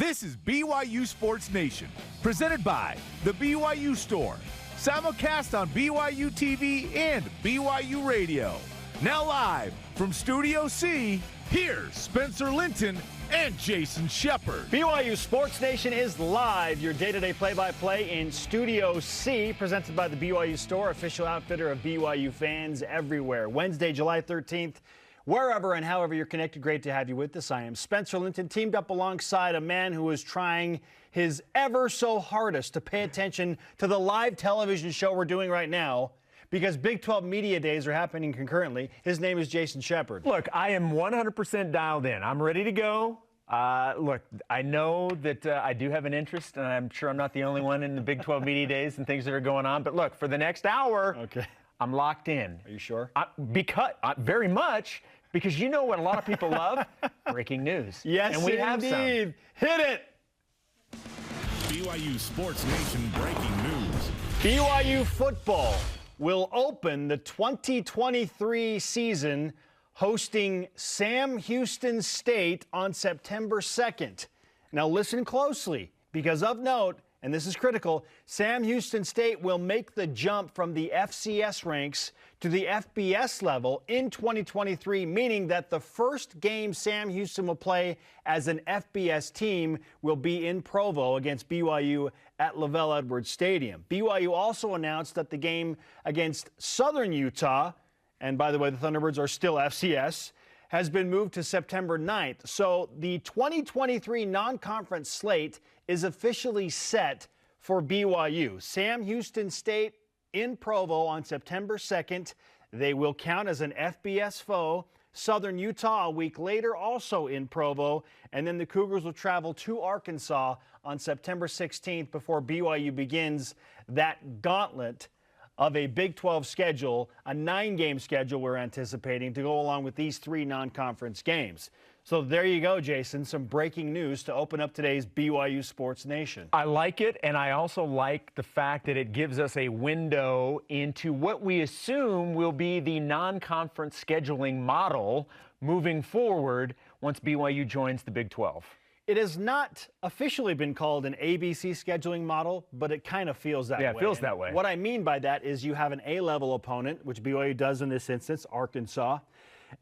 This is BYU Sports Nation, presented by the BYU Store. Simulcast on BYU TV and BYU Radio. Now live from Studio C, here's Spencer Linton and Jason Shepard. BYU Sports Nation is live, your day-to-day play-by-play in Studio C, presented by the BYU Store, official outfitter of BYU fans everywhere. Wednesday, July 13th, wherever and however you're connected, great to have you with us. I am Spencer Linton, teamed up alongside a man who is trying his ever so hardest to pay attention to the live television show we're doing right now, because Big 12 Media Days are happening concurrently. His name is Jason Shepard. Look, I am 100% dialed in. I'm ready to go. Look, I know that I do have an interest, and I'm sure I'm not the only one in the Big 12 Media Days and things that are going on. But look, for the next hour, okay, I'm locked in. Are you sure? Very much, because you know what a lot of people love? Breaking news. Yes, and we indeed. have some. Hit it! BYU Sports Nation breaking news. BYU football will open the 2023 season hosting Sam Houston State on September 2nd. Now listen closely, because of note, and this is critical, Sam Houston State will make the jump from the FCS ranks to the FBS level in 2023, meaning that the first game Sam Houston will play as an FBS team will be in Provo against BYU at LaVell Edwards Stadium. BYU also announced that the game against Southern Utah, and by the way, the Thunderbirds are still FCS, has been moved to September 9th. So the 2023 non-conference slate is officially set for BYU. Sam Houston State in Provo on September 2nd. They will count as an FBS foe. Southern Utah a week later, also in Provo. And then the Cougars will travel to Arkansas on September 16th before BYU begins that gauntlet of a Big 12 schedule, a 9-game schedule we're anticipating to go along with these 3 non-conference games. So there you go, Jason, some breaking news to open up today's BYU Sports Nation. I like it, and I also like the fact that it gives us a window into what we assume will be the non-conference scheduling model moving forward once BYU joins the Big 12. It has not officially been called an ABC scheduling model, but it kind of feels that way. Yeah, it feels that way. What I mean by that is you have an A-level opponent, which BYU does in this instance, Arkansas,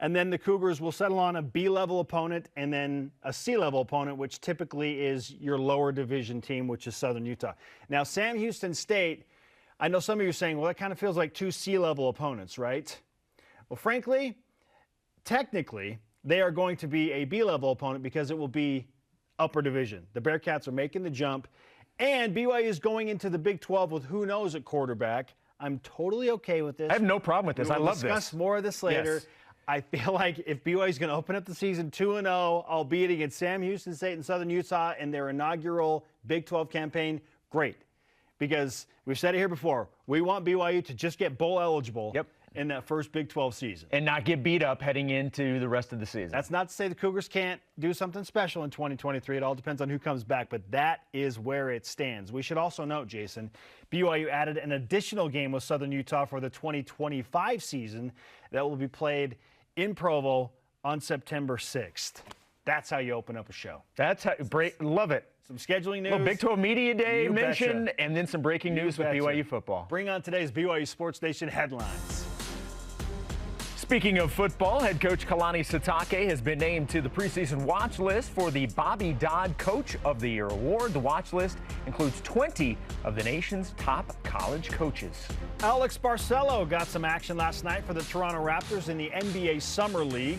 and then the Cougars will settle on a B-level opponent and then a C-level opponent, which typically is your lower division team, which is Southern Utah. Now, Sam Houston State, I know some of you are saying, well, that kind of feels like 2 C-level opponents, right? Well, frankly, technically, they are going to be a B-level opponent because it will be upper division. The Bearcats are making the jump, and BYU is going into the Big 12 with who knows at quarterback. I'm totally okay with this. I have no problem with this. I love this. We'll discuss more of this later. Yes. I feel like if BYU is going to open up the season 2-0, albeit against Sam Houston State and Southern Utah in their inaugural Big 12 campaign, great. Because we've said it here before, we want BYU to just get bowl eligible in that first Big 12 season. And not get beat up heading into the rest of the season. That's not to say the Cougars can't do something special in 2023. It all depends on who comes back, but that is where it stands. We should also note, Jason, BYU added an additional game with Southern Utah for the 2025 season that will be played in Provo on September 6th. That's how you open up a show. That's how, love it. Some scheduling news. Well, Big 12 Media Day mentioned, betcha. And then some breaking news with BYU football. Bring on today's BYU Sports Nation headlines. Speaking of football, head coach Kalani Sitake has been named to the preseason watch list for the Bobby Dodd Coach of the Year award. The watch list includes 20 of the nation's top college coaches. Alex Barcelo got some action last night for the Toronto Raptors in the NBA Summer League.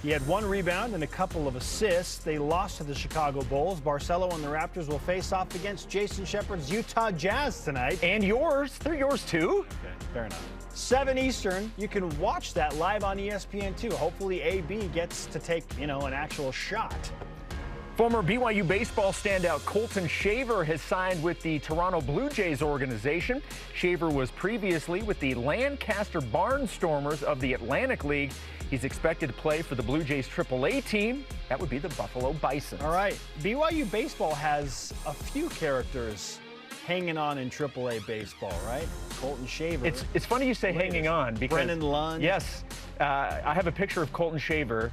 He had 1 rebound and a couple of assists. They lost to the Chicago Bulls. Barcelo and the Raptors will face off against Jason Shepard's Utah Jazz tonight. And yours. They're yours too. Okay, fair enough. 7 Eastern, you can watch that live on ESPN2. Hopefully AB gets to take, an actual shot. Former BYU baseball standout Colton Shaver has signed with the Toronto Blue Jays organization. Shaver was previously with the Lancaster Barnstormers of the Atlantic League. He's expected to play for the Blue Jays AAA team. That would be the Buffalo Bisons. All right. BYU baseball has a few characters hanging on in AAA baseball, right? Colton Shaver. It's funny you say hanging on because Brennan Lund. Yes, I have a picture of Colton Shaver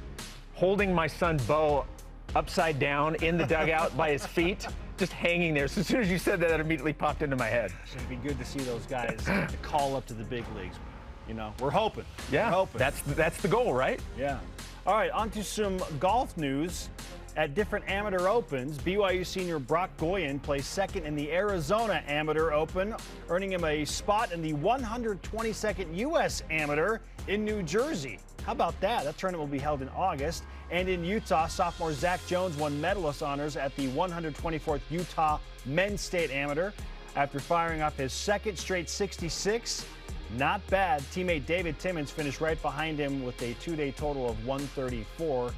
holding my son Bo upside down in the dugout by his feet, just hanging there. So as soon as you said that, it immediately popped into my head. It'd be good to see those guys call up to the big leagues. You know, we're hoping. Yeah, we're hoping. That's the goal, right? Yeah. All right, on to some golf news. At different amateur opens, BYU senior Brock Goyen plays second in the Arizona Amateur Open, earning him a spot in the 122nd U.S. Amateur in New Jersey. How about that? That tournament will be held in August. And in Utah, sophomore Zach Jones won medalist honors at the 124th Utah Men's State Amateur after firing off his second straight 66. Not bad. Teammate David Timmons finished right behind him with a two-day total of 134.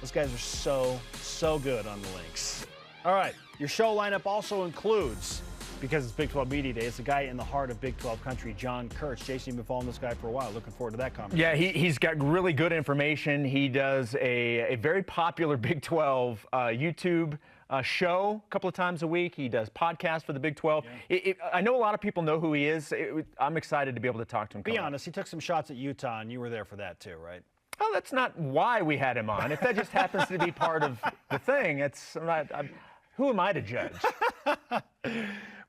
Those guys are so good on the links. All right, your show lineup also includes, because it's Big 12 Media Day, it's the guy in the heart of Big 12 country, John Kurtz. Jason, you've been following this guy for a while. Looking forward to that conversation. Yeah, he's got really good information. He does a very popular Big 12 YouTube show a couple of times a week. He does podcasts for the Big 12. Yeah. I know a lot of people know who he is. I'm excited to be able to talk to him. Be honest, he took some shots at Utah, and you were there for that too, right? Well, that's not why we had him on. If that just happens to be part of the thing, who am I to judge?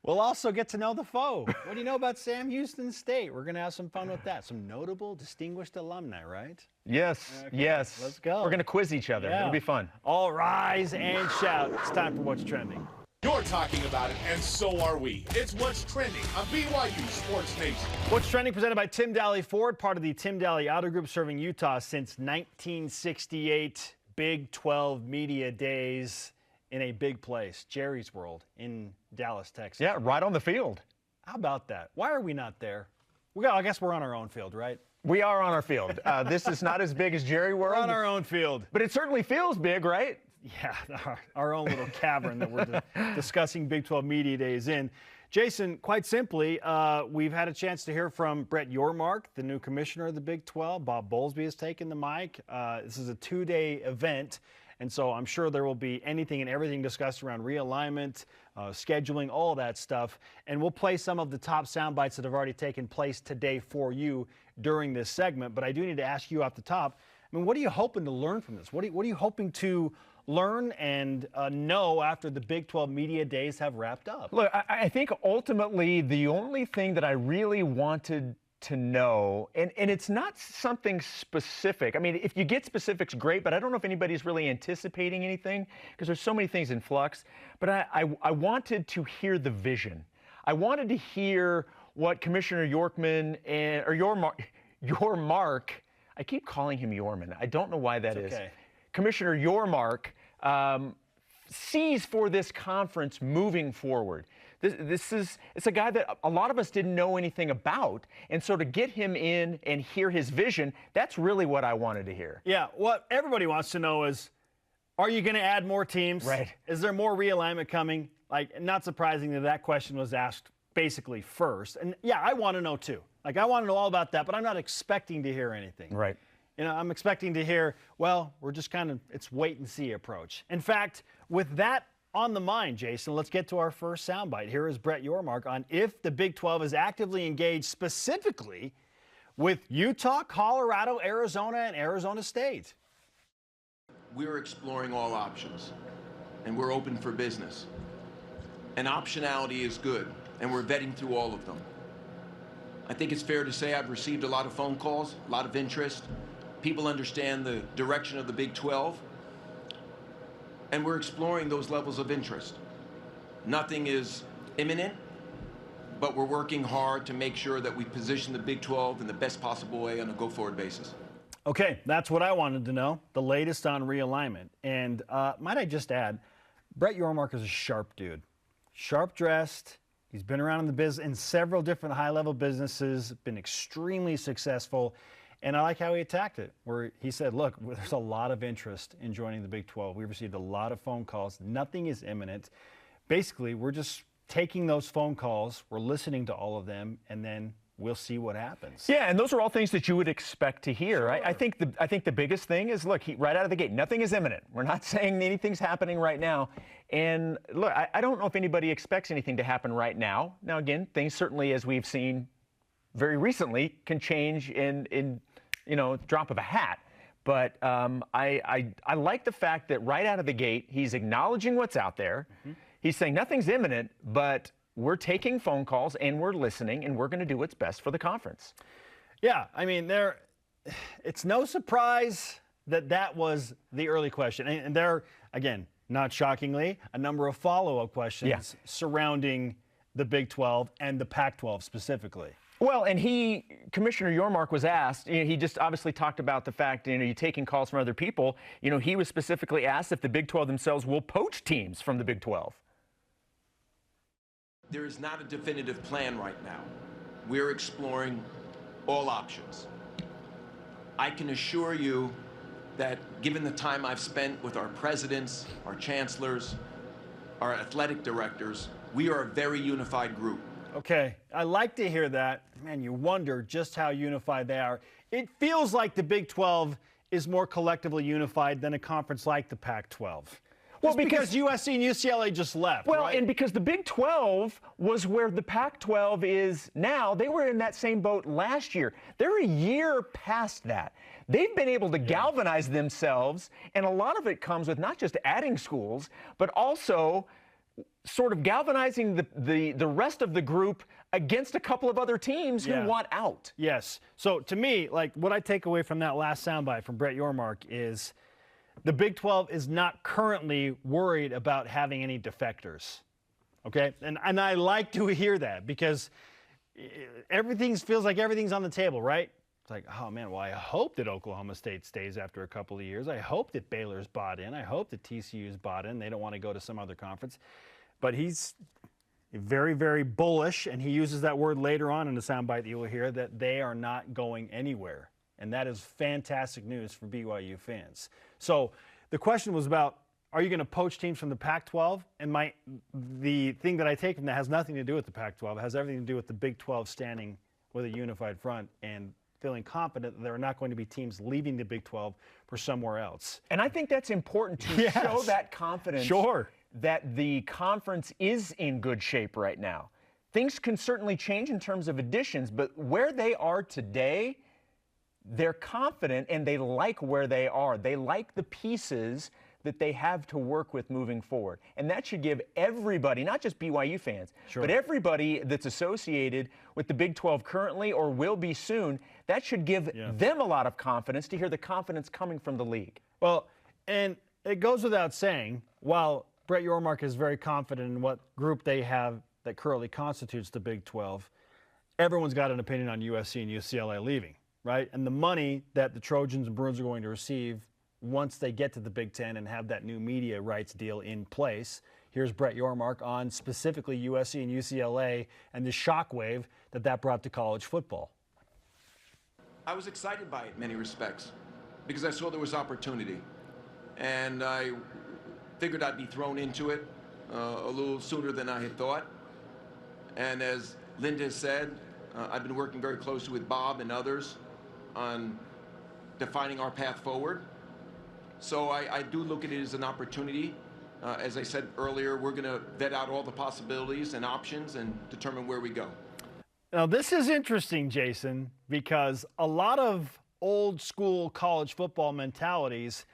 We'll also get to know the foe. What do you know about Sam Houston State? We're going to have some fun with that. Some notable, distinguished alumni, right? Yes, okay, yes. Let's go. We're going to quiz each other. Yeah. It'll be fun. All rise and shout. It's time for What's Trending. You're talking about it, and so are we. It's What's Trending on BYU Sports Nation. What's Trending presented by Tim Daly Ford, part of the Tim Daly Auto Group, serving Utah since 1968. Big 12 Media Days in a big place, Jerry's World in Dallas, Texas. Yeah, right on the field. How about that? Why are we not there? I guess we're on our own field, right? We are on our field. This is not as big as Jerry World. We're on our own field. But it certainly feels big, right? Yeah, our own little cavern that we're discussing Big 12 Media Days in. Jason, quite simply, we've had a chance to hear from Brett Yormark, the new commissioner of the Big 12. Bob Bowlesby has taken the mic. This is a two-day event, and so I'm sure there will be anything and everything discussed around realignment, scheduling, all that stuff. And we'll play some of the top sound bites that have already taken place today for you during this segment. But I do need to ask you off the top, I mean, what are you hoping to learn from this? What are you hoping to learn and know after the Big 12 Media Days have wrapped up? Look, I think ultimately the only thing that I really wanted to know, and it's not something specific. I mean, if you get specifics, great, but I don't know if anybody's really anticipating anything because there's so many things in flux. But I wanted to hear the vision. I wanted to hear what Commissioner Yormark, I keep calling him Yorman. I don't know why that is. Okay. Commissioner Yormark sees for this conference moving forward. It's a guy that a lot of us didn't know anything about, and so to get him in and hear his vision, that's really what I wanted to hear. Yeah, what everybody wants to know is, are you going to add more teams? Right. Is there more realignment coming? Like, not surprising that question was asked basically first. And yeah, I want to know too. Like, I want to know all about that, but I'm not expecting to hear anything. Right. You know, I'm expecting to hear, well, we're just it's wait and see approach. In fact, with that on the mind, Jason, let's get to our first soundbite. Here is Brett Yormark on if the Big 12 is actively engaged specifically with Utah, Colorado, Arizona, and Arizona State. We're exploring all options, and we're open for business. And optionality is good, and we're vetting through all of them. I think it's fair to say I've received a lot of phone calls, a lot of interest. People understand the direction of the Big 12, and we're exploring those levels of interest. Nothing is imminent, but we're working hard to make sure that we position the Big 12 in the best possible way on a go-forward basis. Okay, that's what I wanted to know, the latest on realignment. And might I just add, Brett Yormark is a sharp dude. Sharp-dressed. He's been around in the business in several different high-level businesses, been extremely successful. And I like how he attacked it, where he said, look, there's a lot of interest in joining the Big 12. We've received a lot of phone calls. Nothing is imminent. Basically, we're just taking those phone calls, we're listening to all of them, and then we'll see what happens. Yeah, and those are all things that you would expect to hear. Sure. I think the biggest thing is, look, right out of the gate, nothing is imminent. We're not saying anything's happening right now. And look, I don't know if anybody expects anything to happen right now. Now, again, things certainly, as we've seen very recently, can change in drop of a hat. But I like the fact that right out of the gate, he's acknowledging what's out there. Mm-hmm. He's saying nothing's imminent, but we're taking phone calls and we're listening and we're going to do what's best for the conference. Yeah, I mean, it's no surprise that was the early question. And there, again, not shockingly, a number of follow-up questions surrounding the Big 12 and the Pac-12 specifically. Well, and Commissioner Yormark was asked, he just obviously talked about the fact, you're taking calls from other people. He was specifically asked if the Big 12 themselves will poach teams from the Big 12. There is not a definitive plan right now. We're exploring all options. I can assure you that given the time I've spent with our presidents, our chancellors, our athletic directors, we are a very unified group. Okay, I like to hear that. Man, you wonder just how unified they are. It feels like the Big 12 is more collectively unified than a conference like the Pac-12. Well, because USC and UCLA just left. Well, right? And because the Big 12 was where the Pac-12 is now. They were in that same boat last year. They're a year past that. They've been able to galvanize themselves, and a lot of it comes with not just adding schools, but also sort of galvanizing the rest of the group against a couple of other teams who want out. Yes. So to me, like what I take away from that last soundbite from Brett Yormark is the Big 12 is not currently worried about having any defectors. Okay? And I like to hear that because feels like everything's on the table, right? It's like, oh man, well, I hope that Oklahoma State stays after a couple of years. I hope that Baylor's bought in. I hope that TCU's bought in. They don't want to go to some other conference. But he's very, very bullish, and he uses that word later on in the soundbite that you will hear, that they are not going anywhere. And that is fantastic news for BYU fans. So the question was about, are you going to poach teams from the Pac-12? And the thing that I take from that has nothing to do with the Pac-12. It has everything to do with the Big 12 standing with a unified front and feeling confident that there are not going to be teams leaving the Big 12 for somewhere else. And I think that's important to show that confidence. Sure. That the conference is in good shape right now. Things can certainly change in terms of additions, but where they are today, they're confident and they like where they are. They like the pieces that they have to work with moving forward. And that should give everybody, not just BYU fans, but everybody that's associated with the Big 12 currently or will be soon, that should give them a lot of confidence to hear the confidence coming from the league. Well, and it goes without saying, while Brett Yormark is very confident in what group they have that currently constitutes the Big 12, everyone's got an opinion on USC and UCLA leaving, right? And the money that the Trojans and Bruins are going to receive once they get to the Big Ten and have that new media rights deal in place. Here's Brett Yormark on specifically USC and UCLA and the shockwave that brought to college football. I was excited by it in many respects because I saw there was opportunity. And I figured I'd be thrown into it a little sooner than I had thought. And as Linda said, I've been working very closely with Bob and others on defining our path forward. So I do look at it as an opportunity. As I said earlier, we're going to vet out all the possibilities and options and determine where we go. Now, this is interesting, Jason, because a lot of old school college football mentalities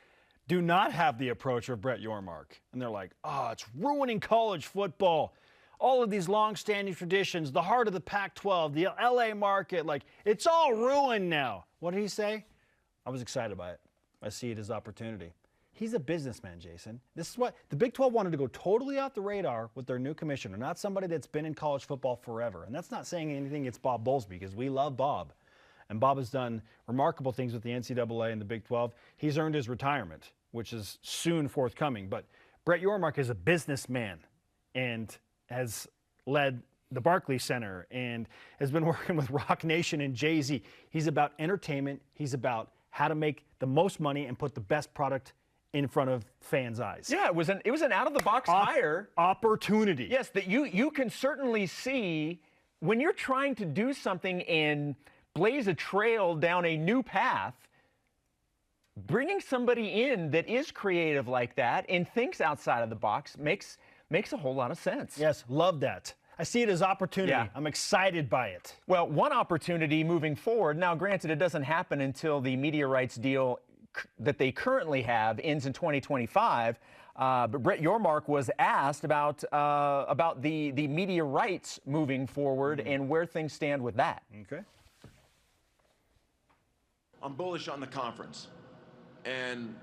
do not have the approach of Brett Yormark. And they're like, oh, it's ruining college football. All of these long-standing traditions, the heart of the Pac-12, the LA market, like, it's all ruined now. What did he say? I was excited by it. I see it as opportunity. He's a businessman, Jason. This is what the Big 12 wanted to go totally off the radar with their new commissioner, not somebody that's been in college football forever. And that's not saying anything against Bob Bowlesby, because we love Bob. And Bob has done remarkable things with the NCAA and the Big 12. He's earned his retirement, which is soon forthcoming. But Brett Yormark is a businessman and has led the Barclays Center and has been working with Rock Nation and Jay-Z. He's about entertainment. He's about how to make the most money and put the best product in front of fans' eyes. Yeah, it was an out-of-the-box hire. Opportunity. Yes, that you can certainly see when you're trying to do something and blaze a trail down a new path, bringing somebody in that is creative like that and thinks outside of the box makes a whole lot of sense. Yes, love that. I see it as opportunity. Yeah. I'm excited by it. Well, one opportunity moving forward, now granted it doesn't happen until the media rights deal that they currently have ends in 2025. But Brett Yormark was asked about the media rights moving forward and where things stand with that. Okay. I'm bullish on the conference, and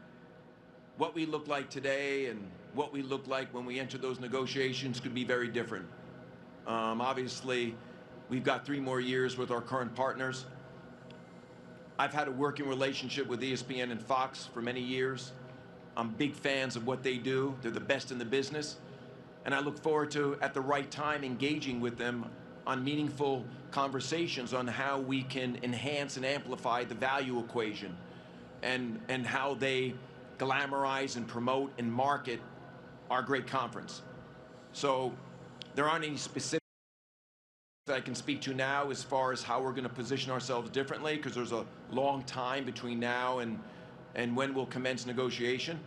what we look like today and what we look like when we enter those negotiations could be very different. Obviously, we've got 3 more years with our current partners. I've had a working relationship with ESPN and Fox for many years. I'm big fans of what they do. They're the best in the business. And I look forward to, at the right time, engaging with them on meaningful conversations on how we can enhance and amplify the value equation and how they glamorize and promote and market our great conference. So there aren't any specific that I can speak to now as far as how we're going to position ourselves differently, because there's a long time between now and when we'll commence negotiation.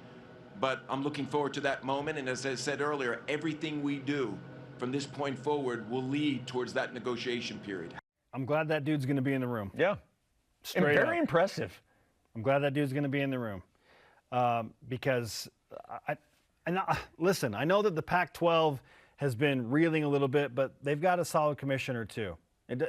But I'm looking forward to that moment, and as I said earlier, everything we do from this point forward will lead towards that negotiation period. I'm glad that dude's going to be in the room. Yeah. Straight Very up. impressive. I'm glad that dude's going to be in the room. Because, listen, I know that the Pac-12 has been reeling a little bit, but they've got a solid commissioner too.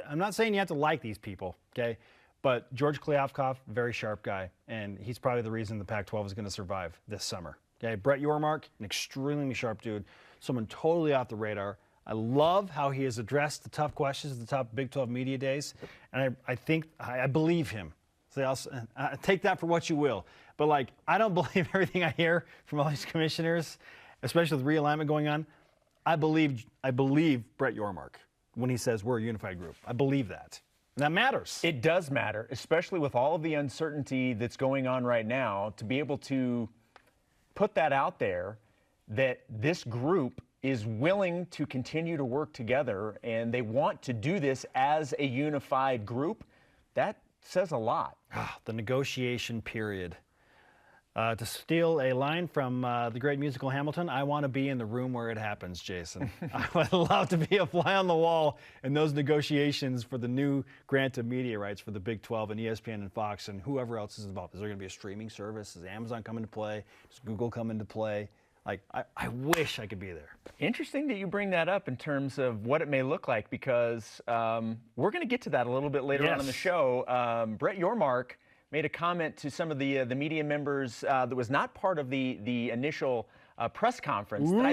I'm not saying you have to like these people, okay? But George Kliavkoff, very sharp guy, and he's probably the reason the Pac-12 is going to survive this summer. Okay, Brett Yormark, an extremely sharp dude, someone totally off the radar. I love how he has addressed the tough questions at the top Big 12 media days, and I believe him. So take that for what you will. But like, I don't believe everything I hear from all these commissioners, especially with realignment going on. I believe Brett Yormark when he says we're a unified group. I believe that. And that matters. It does matter, especially with all of the uncertainty that's going on right now, to be able to put that out there that this group is willing to continue to work together and they want to do this as a unified group. That says a lot. The negotiation period. To steal a line from the great musical Hamilton, I want to be in the room where it happens, Jason. I would love to be a fly on the wall in those negotiations for the new grant of media rights for the Big 12 and ESPN and Fox and whoever else is involved. Is there going to be a streaming service? Is Amazon come into play? Does Google come into play? Like, I wish I could be there. Interesting that you bring that up in terms of what it may look like, because we're going to get to that a little bit later on in the show. Brett Yormark made a comment to some of the media members that was not part of the initial press conference that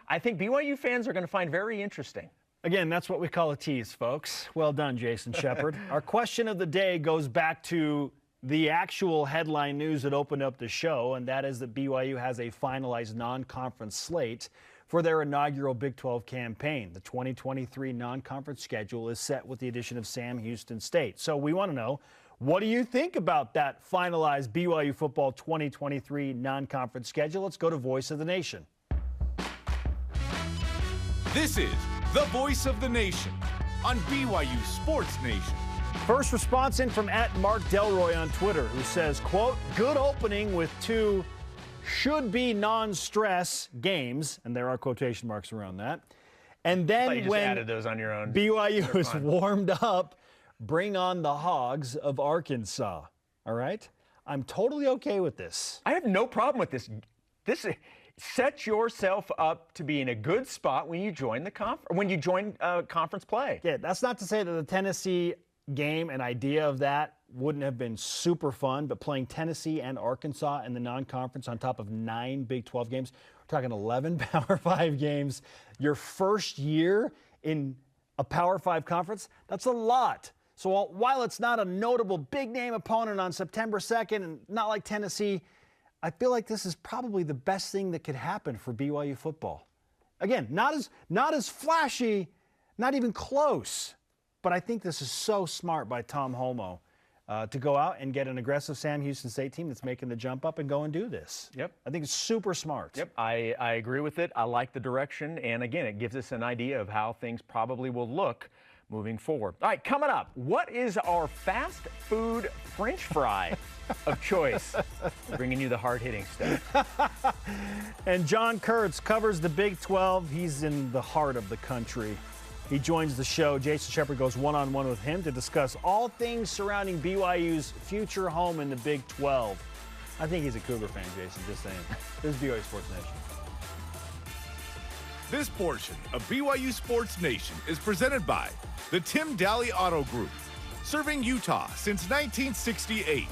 I think BYU fans are going to find very interesting. Again, that's what we call a tease, folks. Well done, Jason Shepard. Our question of the day goes back to the actual headline news that opened up the show, and that is that BYU has a finalized non-conference slate for their inaugural Big 12 campaign. The 2023 non-conference schedule is set with the addition of Sam Houston State. So we want to know, what do you think about that finalized BYU football 2023 non-conference schedule? Let's go to Voice of the Nation. This is the Voice of the Nation on BYU Sports Nation. First response in from @MarkDelroy on Twitter, who says, quote, good opening with 2 should-be non-stress games, and there are quotation marks around that. And then when added those on your own. BYU is warmed up, bring on the Hogs of Arkansas. All right? I'm totally okay with this. I have no problem with this. Set yourself up to be in a good spot when you join the conference play. Yeah, that's not to say that the Tennessee game and idea of that wouldn't have been super fun, but playing Tennessee and Arkansas in the non-conference on top of 9 Big 12 games, we're talking 11 Power 5 games, your first year in a Power 5 conference, that's a lot. So while it's not a notable big-name opponent on September 2nd and not like Tennessee, I feel like this is probably the best thing that could happen for BYU football. Again, not as flashy, not even close, but I think this is so smart by Tom Holmoe to go out and get an aggressive Sam Houston State team that's making the jump up and go and do this. Yep. I think it's super smart. Yep. I agree with it. I like the direction. And again, it gives us an idea of how things probably will look moving forward. All right, coming up, what is our fast food French fry of choice? We're bringing you the hard-hitting stuff. And John Kurtz covers the Big 12. He's in the heart of the country. He joins the show. Jason Shepard goes one-on-one with him to discuss all things surrounding BYU's future home in the Big 12. I think he's a Cougar fan, Jason, just saying. This is BYU Sports Nation. This portion of BYU Sports Nation is presented by the Tim Daly Auto Group, serving Utah since 1968.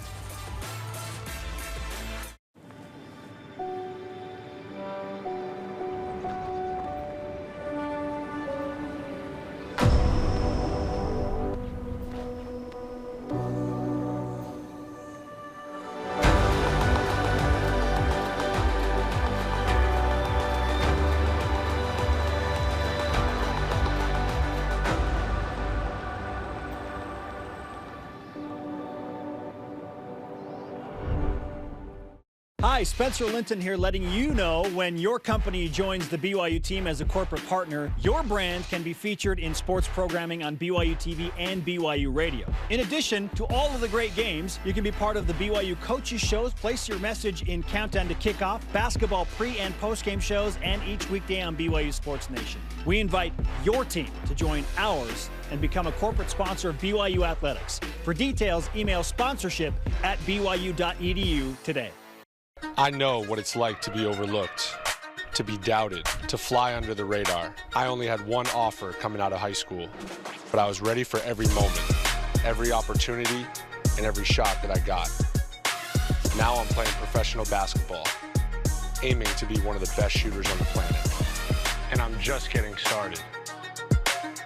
Hi, Spencer Linton here, letting you know when your company joins the BYU team as a corporate partner, your brand can be featured in sports programming on BYU TV and BYU Radio. In addition to all of the great games, you can be part of the BYU coaches shows, place your message in Countdown to Kickoff, basketball pre- and post-game shows, and each weekday on BYU Sports Nation. We invite your team to join ours and become a corporate sponsor of BYU Athletics. For details, email sponsorship@byu.edu today. I know what it's like to be overlooked, to be doubted, to fly under the radar. I only had one offer coming out of high school, but I was ready for every moment, every opportunity, and every shot that I got. Now I'm playing professional basketball, aiming to be one of the best shooters on the planet. And I'm just getting started.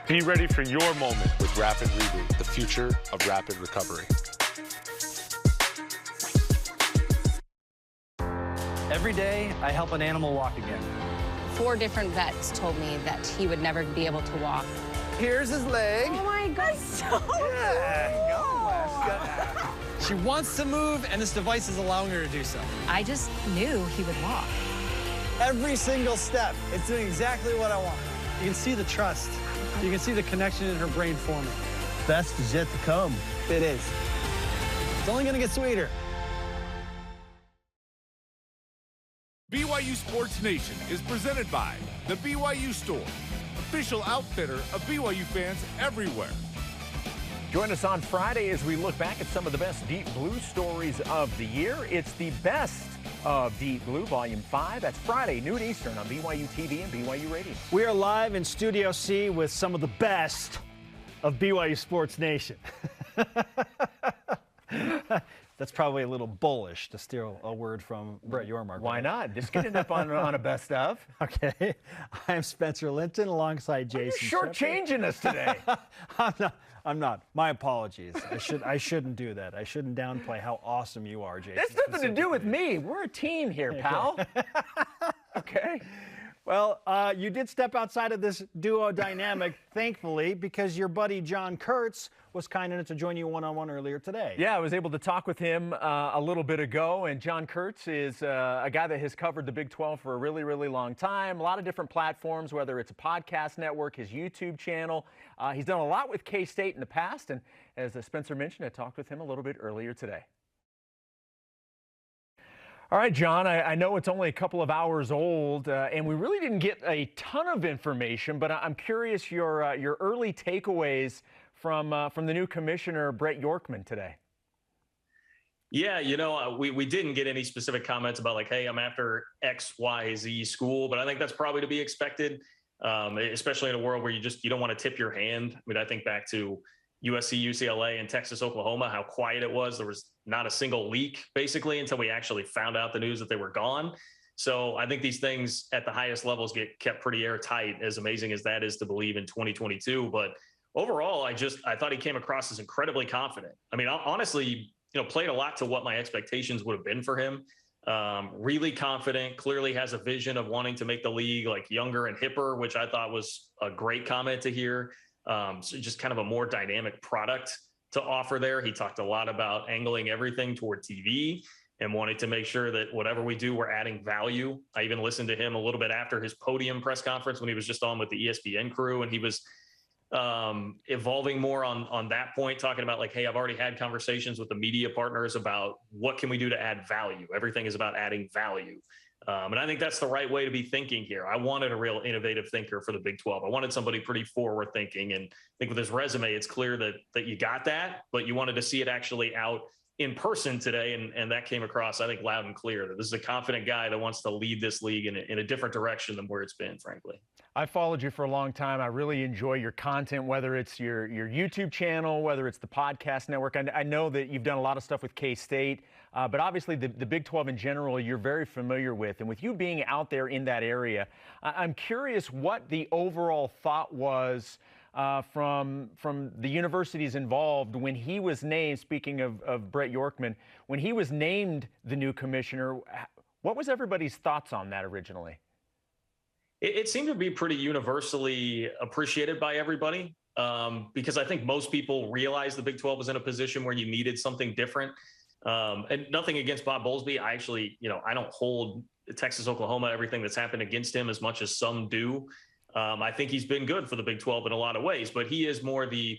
Be ready for your moment with Rapid Reboot, the future of rapid recovery. Every day, I help an animal walk again. 4 different vets told me that he would never be able to walk. Here's his leg. Oh my God, so She wants to move, and this device is allowing her to do so. I just knew he would walk. Every single step, it's doing exactly what I want. You can see the trust. You can see the connection in her brain forming. Best is yet to come. It is. It's only going to get sweeter. BYU Sports Nation is presented by the BYU Store, official outfitter of BYU fans everywhere. Join us on Friday as we look back at some of the best Deep Blue stories of the year. It's the best of Deep Blue, Volume 5. That's Friday, noon Eastern on BYU TV and BYU Radio. We are live in Studio C with some of the best of BYU Sports Nation. That's probably a little bullish to steal a word from Brett Yormark. Why not? Just get it up on a best of. Okay. I'm Spencer Linton alongside Jason. You're shortchanging us today. I'm not. My apologies. I shouldn't do that. I shouldn't downplay how awesome you are, Jason. That's nothing to do with me. We're a team here, pal. Okay. Well, you did step outside of this duo dynamic, thankfully, because your buddy John Kurtz was kind enough to join you one-on-one earlier today. Yeah, I was able to talk with him a little bit ago, and John Kurtz is a guy that has covered the Big 12 for a really, really long time. A lot of different platforms, whether it's a podcast network, his YouTube channel. He's done a lot with K-State in the past, and as Spencer mentioned, I talked with him a little bit earlier today. All right, John, I know it's only a couple of hours old, and we really didn't get a ton of information, but I'm curious your early takeaways from the new commissioner, Brett Yorkman, today. Yeah, you know, we didn't get any specific comments about like, hey, I'm after X, Y, Z school, but I think that's probably to be expected, especially in a world where you don't want to tip your hand. I mean, I think back to USC, UCLA, and Texas, Oklahoma, how quiet it was. There was not a single leak, basically, until we actually found out the news that they were gone. So I think these things at the highest levels get kept pretty airtight, as amazing as that is to believe in 2022. But overall, I thought he came across as incredibly confident. I mean, honestly, played a lot to what my expectations would have been for him. Really confident, clearly has a vision of wanting to make the league like younger and hipper, which I thought was a great comment to hear. So just kind of a more dynamic product to offer there. He talked a lot about angling everything toward TV and wanting to make sure that whatever we do, we're adding value. I even listened to him a little bit after his podium press conference when he was just on with the ESPN crew, and he was evolving more on that point, talking about like, hey, I've already had conversations with the media partners about what can we do to add value. Everything is about adding value. And I think that's the right way to be thinking here. I wanted a real innovative thinker for the Big 12. I wanted somebody pretty forward thinking. And I think with his resume, it's clear that you got that, but you wanted to see it actually out in person today, and that came across, I think, loud and clear that this is a confident guy that wants to lead this league in a different direction than where it's been, frankly. I followed you for a long time. I really enjoy your content, whether it's your YouTube channel, whether it's the podcast network. I know that you've done a lot of stuff with K-State, but obviously the Big 12 in general you're very familiar with. And with you being out there in that area, I'm curious what the overall thought was from the universities involved when he was named, speaking of Brett Yorkman, when he was named the new commissioner. What was everybody's thoughts on that originally? It seemed to be pretty universally appreciated by everybody because I think most people realized the Big 12 was in a position where you needed something different. And nothing against Bob Bowlesby. I actually, I don't hold Texas, Oklahoma, everything that's happened against him as much as some do. I think he's been good for the Big 12 in a lot of ways, but he is more the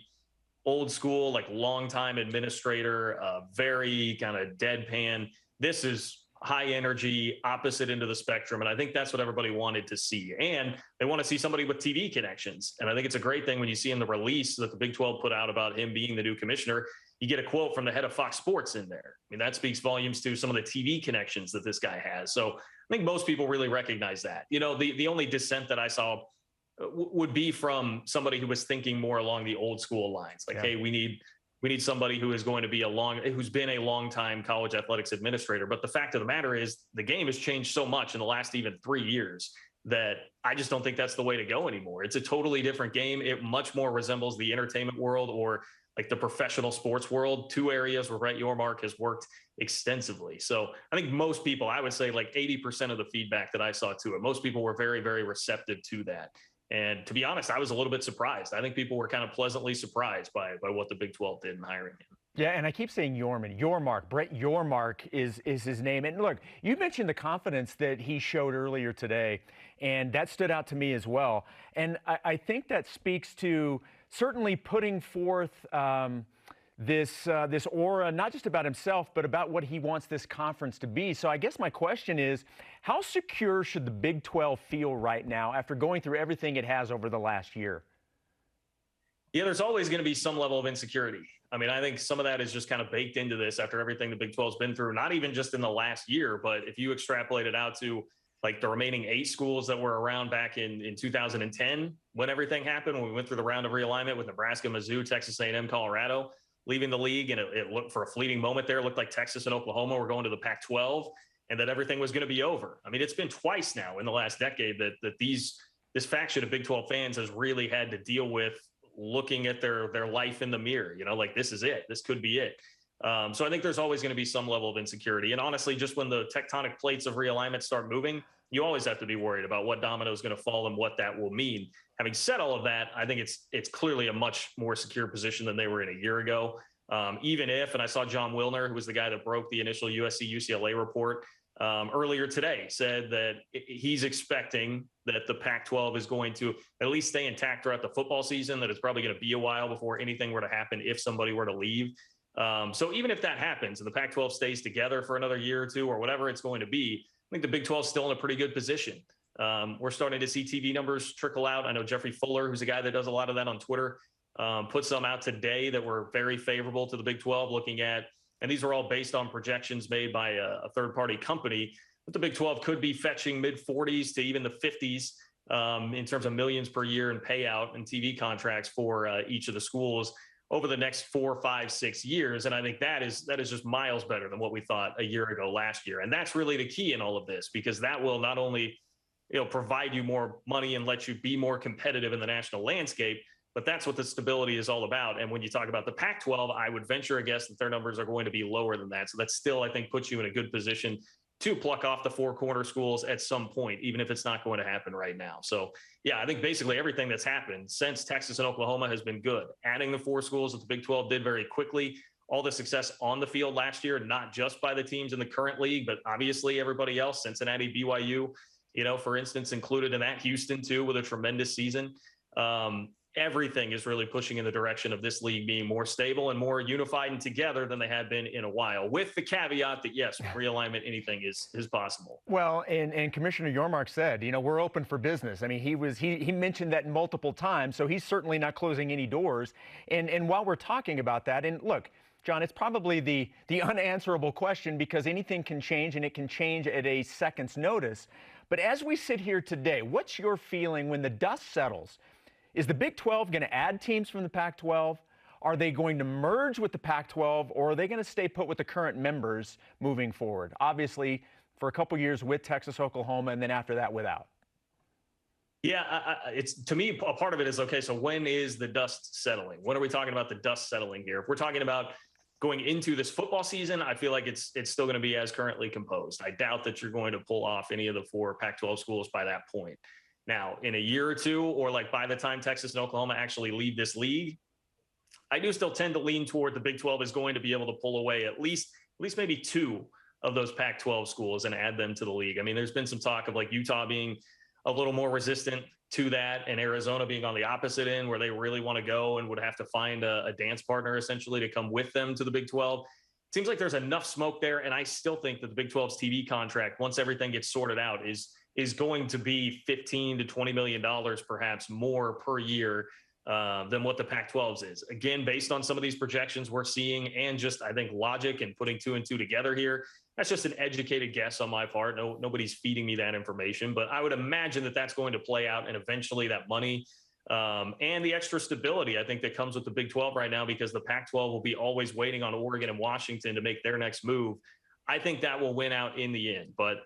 old school, like longtime administrator, very kind of deadpan. This is high energy, opposite end of the spectrum. And I think that's what everybody wanted to see. And they want to see somebody with TV connections. And I think it's a great thing when you see in the release that the Big 12 put out about him being the new commissioner, you get a quote from the head of Fox Sports in there. I mean, that speaks volumes to some of the TV connections that this guy has. So I think most people really recognize that. The only dissent that I saw would be from somebody who was thinking more along the old school lines. Like, hey, we need somebody who is going to be who's been a long time college athletics administrator. But the fact of the matter is the game has changed so much in the last even 3 years that I just don't think that's the way to go anymore. It's a totally different game. It much more resembles the entertainment world or like the professional sports world, two areas where Brett Yormark has worked extensively. So I think most people, I would say like 80% of the feedback that I saw to it, most people were very, very receptive to that. And to be honest, I was a little bit surprised. I think people were kind of pleasantly surprised by what the Big 12 did in hiring him. Yeah, and I keep saying Yormark. Brett Yormark is his name. And look, you mentioned the confidence that he showed earlier today, and that stood out to me as well. And I think that speaks to certainly putting forth this aura, not just about himself, but about what he wants this conference to be. So I guess my question is, how secure should the Big 12 feel right now after going through everything it has over the last year? Yeah, there's always going to be some level of insecurity. I mean, I think some of that is just kind of baked into this after everything the Big 12's been through, not even just in the last year, but if you extrapolate it out to like the remaining 8 schools that were around back in 2010, when everything happened, when we went through the round of realignment with Nebraska, Mizzou, Texas A&M, Colorado, leaving the league, and it looked for a fleeting moment there, it looked like Texas and Oklahoma were going to the Pac-12 and that everything was going to be over. I mean, it's been twice now in the last decade that this faction of Big 12 fans has really had to deal with looking at their life in the mirror, like this is it, this could be it. So I think there's always going to be some level of insecurity. And honestly, just when the tectonic plates of realignment start moving, you always have to be worried about what domino is going to fall and what that will mean. Having said all of that, I think it's clearly a much more secure position than they were in a year ago. Even if, and I saw John Wilner, who was the guy that broke the initial USC-UCLA report earlier today, said that he's expecting that the Pac-12 is going to at least stay intact throughout the football season, that it's probably going to be a while before anything were to happen if somebody were to leave. So even if that happens and the Pac-12 stays together for another year or two or whatever it's going to be, I think the Big 12 is still in a pretty good position. We're starting to see TV numbers trickle out. I know Jeffrey Fuller, who's a guy that does a lot of that on Twitter, put some out today that were very favorable to the Big 12, looking at, and these are all based on projections made by a third-party company, but the Big 12 could be fetching mid-40s to even the 50s in terms of millions per year in payout and TV contracts for each of the schools over the next 4, 5, 6 years. And I think that is just miles better than what we thought a year ago last year. And that's really the key in all of this, because that will not only provide you more money and let you be more competitive in the national landscape, but that's what the stability is all about. And when you talk about the Pac-12, I would venture a guess that their numbers are going to be lower than that. So that still, I think, puts you in a good position to pluck off the 4 corner schools at some point, even if it's not going to happen right now. So, yeah, I think basically everything that's happened since Texas and Oklahoma has been good. Adding the 4 schools that the Big 12 did very quickly, all the success on the field last year, not just by the teams in the current league, but obviously everybody else, Cincinnati, BYU, for instance, included in that, Houston too, with a tremendous season. Everything is really pushing in the direction of this league being more stable and more unified and together than they had been in a while, with the caveat that, yes, realignment, anything is possible. Well, and Commissioner Yormark said, we're open for business. I mean, he mentioned that multiple times, so he's certainly not closing any doors. And while we're talking about that, and look, John, it's probably the unanswerable question because anything can change and it can change at a second's notice. But as we sit here today, what's your feeling when the dust settles? Is the Big 12 going to add teams from the Pac-12? Are they going to merge with the Pac-12, or are they going to stay put with the current members moving forward? Obviously, for a couple years with Texas, Oklahoma, and then after that without. Yeah, it's, to me, a part of it is, okay, so when is the dust settling? When are we talking about the dust settling here? If we're talking about going into this football season, I feel like it's still going to be as currently composed. I doubt that you're going to pull off any of the 4 Pac-12 schools by that point. Now, in a year or two, or like by the time Texas and Oklahoma actually leave this league, I do still tend to lean toward the Big 12 is going to be able to pull away at least maybe 2 of those Pac-12 schools and add them to the league. I mean, there's been some talk of like Utah being a little more resistant to that, and Arizona being on the opposite end where they really want to go and would have to find a dance partner essentially to come with them to the Big 12. It seems like there's enough smoke there, and I still think that the Big 12's TV contract, once everything gets sorted out, is going to be $15 to $20 million perhaps more per year than what the Pac-12's is. Again, based on some of these projections we're seeing, and just, I think, logic and putting 2 and 2 together here, that's just an educated guess on my part. Nobody's feeding me that information, but I would imagine that that's going to play out, and eventually that money and the extra stability, I think, that comes with the Big 12 right now, because the Pac-12 will be always waiting on Oregon and Washington to make their next move. I think that will win out in the end, but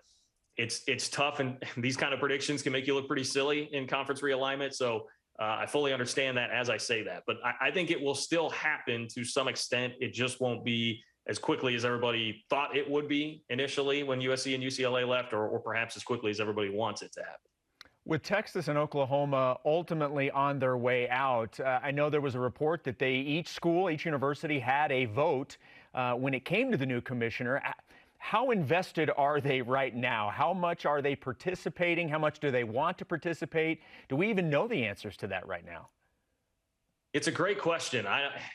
it's tough, and these kind of predictions can make you look pretty silly in conference realignment. So I fully understand that as I say that, but I think it will still happen to some extent. It just won't be as quickly as everybody thought it would be initially when USC and UCLA left, or perhaps as quickly as everybody wants it to happen. With Texas and Oklahoma ultimately on their way out, I know there was a report that each university had a vote when it came to the new commissioner. How invested are they right now? How much are they participating? How much do they want to participate? Do we even know the answers to that right now? It's a great question.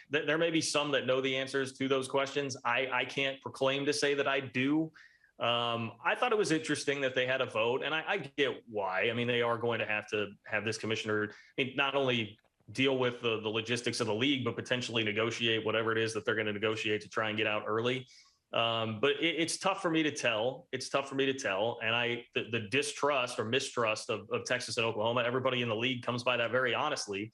There may be some that know the answers to those questions. I can't proclaim to say that I do. I thought it was interesting that they had a vote, and I get why. I mean, they are going to have this commissioner not only deal with the logistics of the league, but potentially negotiate whatever it is that they're going to negotiate to try and get out early. But it's tough for me to tell. It's tough for me to tell. And the distrust or mistrust of Texas and Oklahoma, everybody in the league comes by that very honestly.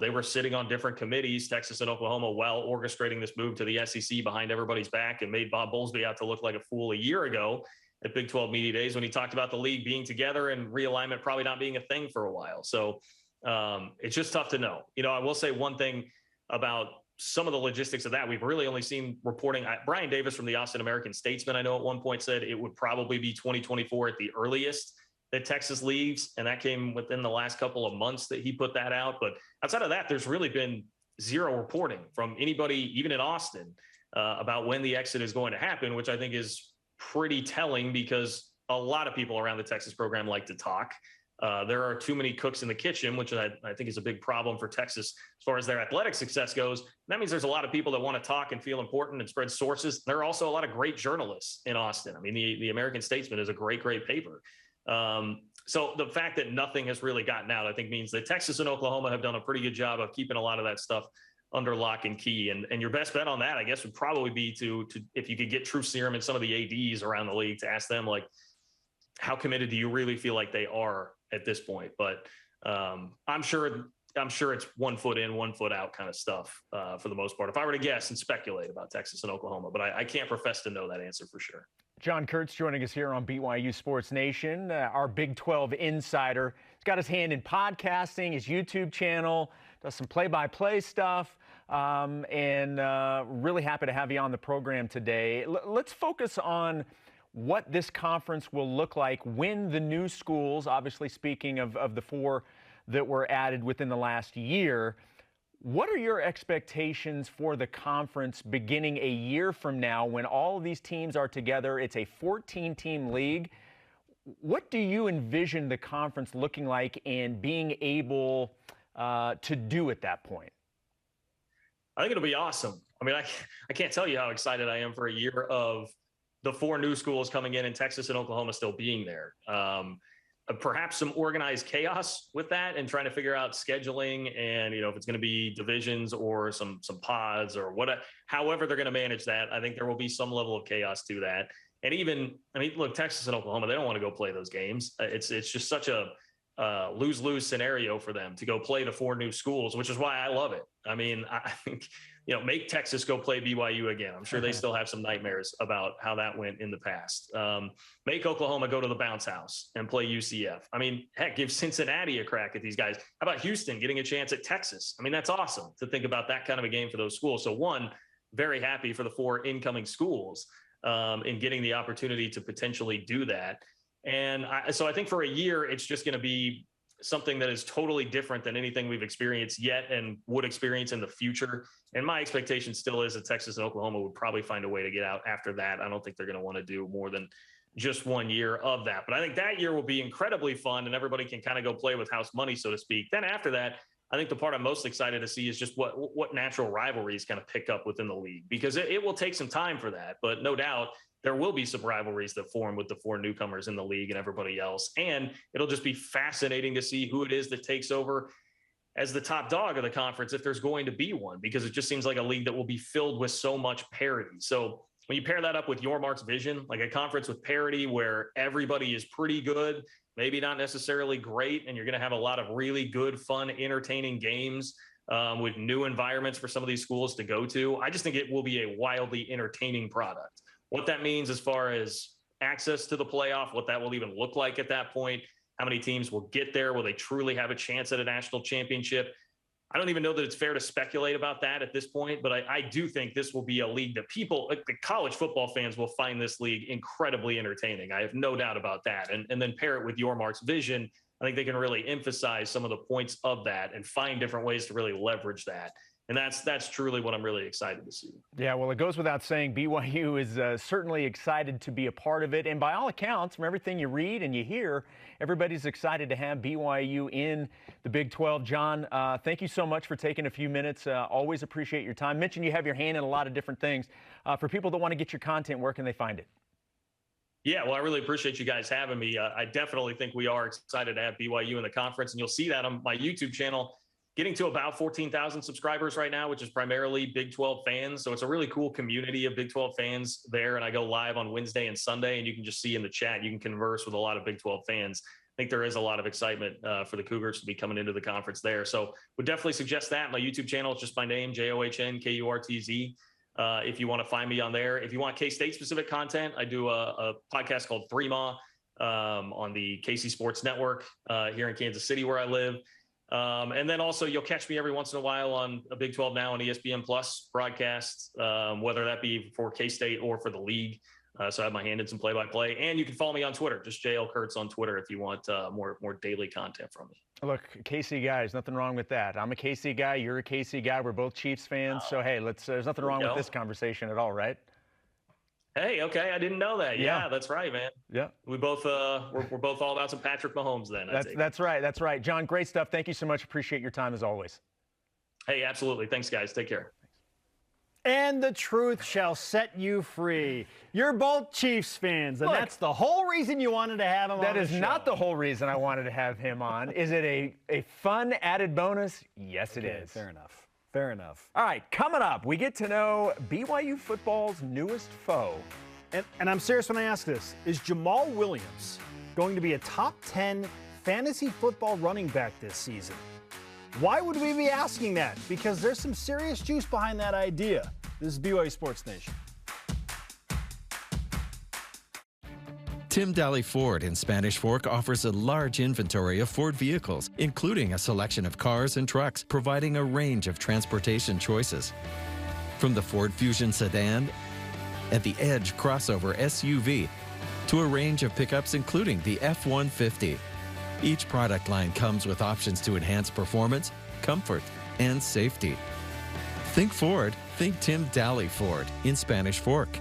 They were sitting on different committees, Texas and Oklahoma, while orchestrating this move to the SEC behind everybody's back, and made Bob Bowlesby out to look like a fool a year ago at Big 12 Media Days when he talked about the league being together and realignment probably not being a thing for a while. So it's just tough to know. I will say one thing about some of the logistics of that. We've really only seen reporting. Brian Davis from the Austin American-Statesman, I know at one point said it would probably be 2024 at the earliest that Texas leaves, and that came within the last couple of months that he put that out. But outside of that, there's really been zero reporting from anybody, even in Austin, about when the exit is going to happen, which I think is pretty telling, because a lot of people around the Texas program like to talk. There are too many cooks in the kitchen, which I think is a big problem for Texas as far as their athletic success goes. That means there's a lot of people that want to talk and feel important and spread sources. There are also a lot of great journalists in Austin. I mean, the American-Statesman is a great paper. So the fact that nothing has really gotten out, I think, means that Texas and Oklahoma have done a pretty good job of keeping a lot of that stuff under lock and key. And your best bet on that, I guess, would probably be to if you could get True Serum and some of the ADs around the league to ask them, like, how committed do you really feel like they are at this point? But I'm sure it's 1 foot in, 1 foot out kind of stuff for the most part, if I were to guess and speculate about Texas and Oklahoma. But I can't profess to know that answer for sure. John Kurtz joining us here on BYU Sports Nation, our Big 12 insider. He's got his hand in podcasting, his YouTube channel, does some play-by-play stuff, and really happy to have you on the program today. Let's focus on what this conference will look like when the new schools, obviously speaking of the 4 that were added within the last year, what are your expectations for the conference beginning a year from now when all of these teams are together? It's a 14-team league. What do you envision the conference looking like and being able to do at that point? I think it'll be awesome. I mean, I can't tell you how excited I am for a year of the 4 new schools coming in and Texas and Oklahoma still being there. perhaps some organized chaos with that and trying to figure out scheduling and, if it's going to be divisions or some pods or however they're going to manage that. I think there will be some level of chaos to that. And even, look, Texas and Oklahoma, they don't want to go play those games. It's just such a lose-lose scenario for them to go play the 4 new schools, which is why I love it. I think, make Texas go play BYU again. I'm sure they still have some nightmares about how that went in the past. Make Oklahoma go to the bounce house and play UCF. Heck, give Cincinnati a crack at these guys. How about Houston getting a chance at Texas? That's awesome to think about that kind of a game for those schools. So one, very happy for the 4 incoming schools in getting the opportunity to potentially do that. And so I think for a year, it's just going to be something that is totally different than anything we've experienced yet and would experience in the future. And my expectation still is that Texas and Oklahoma would probably find a way to get out after that. I don't think they're going to want to do more than just 1 year of that. But I think that year will be incredibly fun and everybody can kind of go play with house money, so to speak. Then after that, I think the part I'm most excited to see is just what natural rivalries kind of pick up within the league, because it will take some time for that. But no doubt, there will be some rivalries that form with the 4 newcomers in the league and everybody else. And it'll just be fascinating to see who it is that takes over as the top dog of the conference, if there's going to be one, because it just seems like a league that will be filled with so much parity. So when you pair that up with Yormark's vision, like a conference with parity where everybody is pretty good, maybe not necessarily great, and you're going to have a lot of really good, fun, entertaining games with new environments for some of these schools to go to, I just think it will be a wildly entertaining product. What that means as far as access to the playoff, what that will even look like at that point, how many teams will get there, will they truly have a chance at a national championship? I don't even know that it's fair to speculate about that at this point, but I do think this will be a league that people, like the college football fans, will find this league incredibly entertaining. I have no doubt about that. And then pair it with Yormark's vision, I think they can really emphasize some of the points of that and find different ways to really leverage that. And that's truly what I'm really excited to see. Yeah, well, it goes without saying BYU is certainly excited to be a part of it. And by all accounts, from everything you read and you hear, everybody's excited to have BYU in the Big 12. John, thank you so much for taking a few minutes. Always appreciate your time. Mentioned you have your hand in a lot of different things. For people that want to get your content, where can they find it? Yeah, well, I really appreciate you guys having me. I definitely think we are excited to have BYU in the conference, and you'll see that on my YouTube channel. Getting to about 14,000 subscribers right now, which is primarily Big 12 fans. So it's a really cool community of Big 12 fans there. And I go live on Wednesday and Sunday, and you can just see in the chat, you can converse with a lot of Big 12 fans. I think there is a lot of excitement for the Cougars to be coming into the conference there. So would definitely suggest that. My YouTube channel is just my name, JOHNKURTZ. If you want to find me on there. If you want K-State specific content, I do a podcast called 3MA on the KC Sports Network here in Kansas City, where I live. And then also you'll catch me every once in a while on a Big 12 Now and ESPN Plus broadcasts, whether that be for K-State or for the league. So I have my hand in some play-by-play, and you can follow me on Twitter, just JL Kurtz on Twitter if you want more daily content from me. Look, KC guys, nothing wrong with that. I'm a KC guy. You're a KC guy. We're both Chiefs fans. So, hey, there's nothing wrong with this conversation at all, right? Hey, okay, I didn't know that. Yeah, that's right, man. Yeah, we both we're both all about some Patrick Mahomes. Then that's right. That's right. John, great stuff. Thank you so much. Appreciate your time as always. Hey, absolutely. Thanks, guys. Take care. And the truth shall set you free. You're both Chiefs fans, and that's the whole reason you wanted to have him on the show. That is not the whole reason I wanted to have him on. Is it a fun added bonus? Yes, it is. Fair enough. Fair enough. All right, coming up, we get to know BYU football's newest foe. And I'm serious when I ask this. Is Jamal Williams going to be a top 10 fantasy football running back this season? Why would we be asking that? Because there's some serious juice behind that idea. This is BYU Sports Nation. Tim Daly Ford in Spanish Fork offers a large inventory of Ford vehicles, including a selection of cars and trucks, providing a range of transportation choices. From the Ford Fusion sedan and the Edge crossover SUV to a range of pickups including the F-150. Each product line comes with options to enhance performance, comfort, and safety. Think Ford, think Tim Daly Ford in Spanish Fork.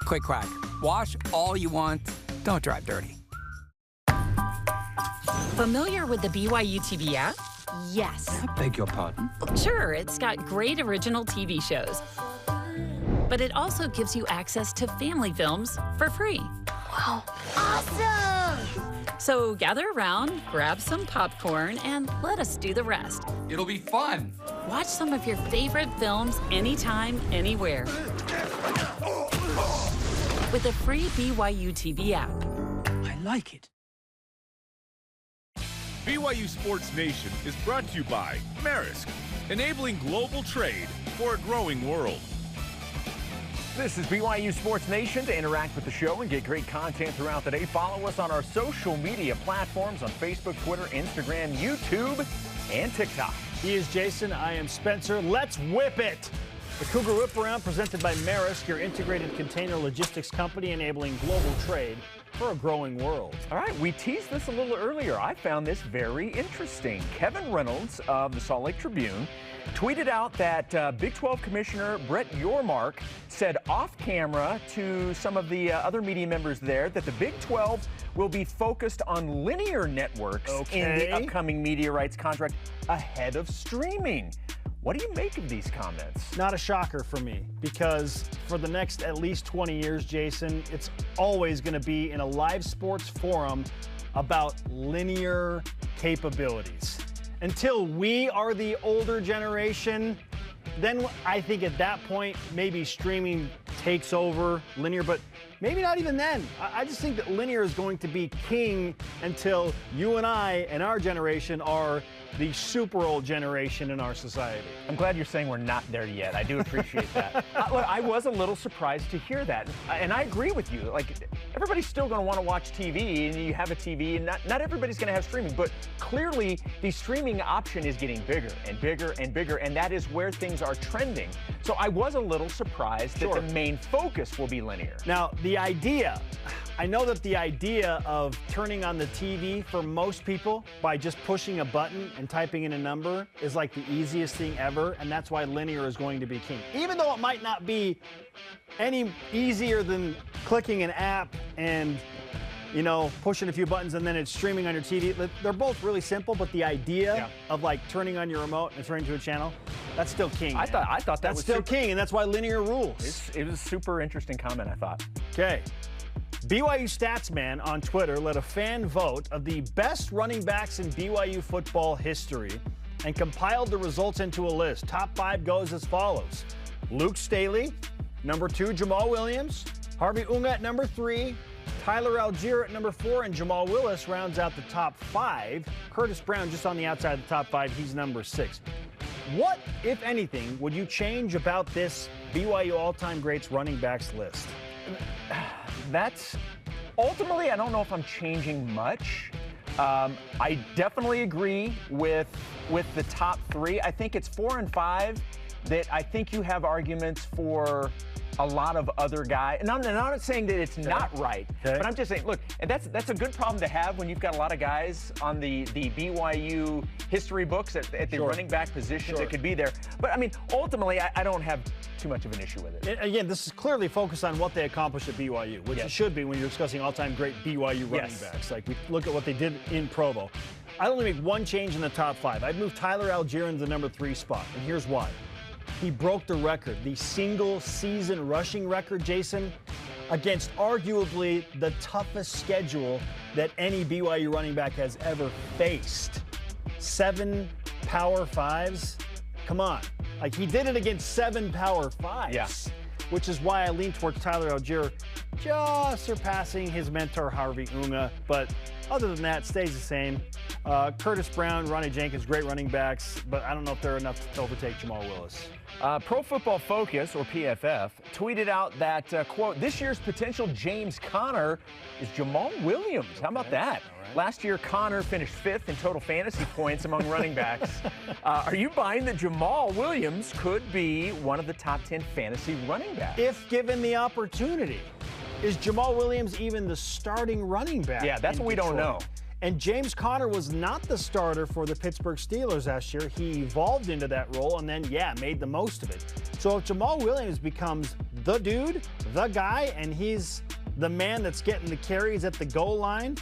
Quick crack. Wash all you want. Don't drive dirty. Familiar with the BYU TV app? Yes. I beg your pardon? Sure, it's got great original TV shows. But it also gives you access to family films for free. Wow. Awesome! So gather around, grab some popcorn, and let us do the rest. It'll be fun. Watch some of your favorite films anytime, anywhere. With the free BYU TV app. I like it. BYU Sports Nation is brought to you by Maersk, enabling global trade for a growing world. This is BYU Sports Nation. To interact with the show and get great content throughout the day, follow us on our social media platforms on Facebook, Twitter, Instagram, YouTube, and TikTok. He is Jason. I am Spencer. Let's whip it. The Cougar Whip Around, presented by Maersk, your integrated container logistics company enabling global trade for a growing world. All right, we teased this a little earlier. I found this very interesting. Kevin Reynolds of the Salt Lake Tribune tweeted out that Big 12 Commissioner Brett Yormark said off camera to some of the other media members there that the Big 12 will be focused on linear networks in the upcoming media rights contract ahead of streaming. What do you make of these comments? Not a shocker for me, because for the next at least 20 years, Jason, it's always going to be in a live sports forum about linear capabilities. Until we are the older generation, then I think at that point, maybe streaming takes over linear, but maybe not even then. I just think that linear is going to be king until you and I and our generation are the super old generation in our society. I'm glad you're saying we're not there yet. I do appreciate that. Look, I was a little surprised to hear that. And I agree with you. Like, everybody's still going to want to watch TV, and you have a TV, and not everybody's going to have streaming. But clearly, the streaming option is getting bigger and bigger and bigger, and that is where things are trending. So I was a little surprised that the main focus will be linear. Now, the idea, I know that the idea of turning on the TV for most people by just pushing a button and typing in a number is like the easiest thing ever, and that's why linear is going to be king. Even though it might not be any easier than clicking an app and, you know, pushing a few buttons and then it's streaming on your TV. They're both really simple, but the idea of like turning on your remote and turning to a channel, that's still king. I thought that was still king, and that's why linear rules. It was a super interesting comment, I thought. Okay. BYU Statsman on Twitter led a fan vote of the best running backs in BYU football history and compiled the results into a list. Top 5 goes as follows. Luke Staley, number 2, Jamal Williams, Harvey Unga at number 3, Tyler Algier at number 4, and Jamal Willis rounds out the top 5. Curtis Brown just on the outside of the top 5, he's number 6. What, if anything, would you change about this BYU all-time greats running backs list? That's ultimately, I don't know if I'm changing much. I definitely agree with the top 3. I think it's 4 and 5 that I think you have arguments for a lot of other guys. And I'm not saying that it's not right, but I'm just saying, look, and that's a good problem to have when you've got a lot of guys on the BYU history books at the running back positions that could be there. But I mean, ultimately, I don't have too much of an issue with it. Again, this is clearly focused on what they accomplished at BYU, which it should be when you're discussing all-time great BYU running backs. Like, we look at what they did in Provo. I'd only make one change in the top 5. I'd move Tyler Algier into the number 3 spot, and here's why. He broke the record, the single-season rushing record, Jason, against arguably the toughest schedule that any BYU running back has ever faced. 7 Power 5s? Come on. Like, he did it against 7 Power 5s, which is why I lean towards Tyler Algier just surpassing his mentor, Harvey Unga. But other than that, stays the same. Curtis Brown, Ronnie Jenkins, great running backs, but I don't know if they're enough to overtake Jamal Willis. Pro Football Focus, or PFF, tweeted out that, quote, this year's potential James Conner is Jamal Williams. How about that? Last year, Conner finished 5th in total fantasy points among running backs. Are you buying that Jamal Williams could be one of the top 10 fantasy running backs? If given the opportunity. Is Jamal Williams even the starting running back? Yeah, that's what we don't know. And James Conner was not the starter for the Pittsburgh Steelers last year. He evolved into that role and then, made the most of it. So if Jamal Williams becomes the dude, the guy, and he's the man that's getting the carries at the goal line,